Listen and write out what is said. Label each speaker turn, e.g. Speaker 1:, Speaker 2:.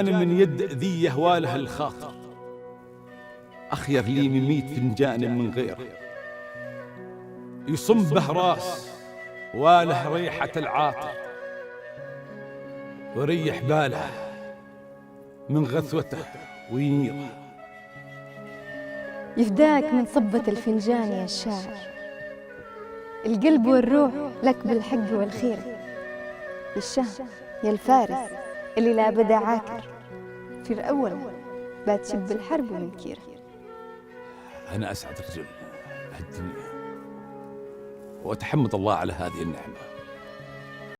Speaker 1: أنا من يد ذي يهواله الخاطر، أخير لي من 100 فنجان من غيره، يصم به راس واله ريحة العاطر، وريح باله من غثوته وينيره.
Speaker 2: يفداك من صبة الفنجان يا الشاعر، القلب والروح لك بالحق والخير، يا الشهم يا الفارس اللي لا بدا عاكر، في الأول باتشب الحرب ومنكيره.
Speaker 1: أنا أسعد رجل بهالدنيا، وأتحمد الله على هذه النعمة.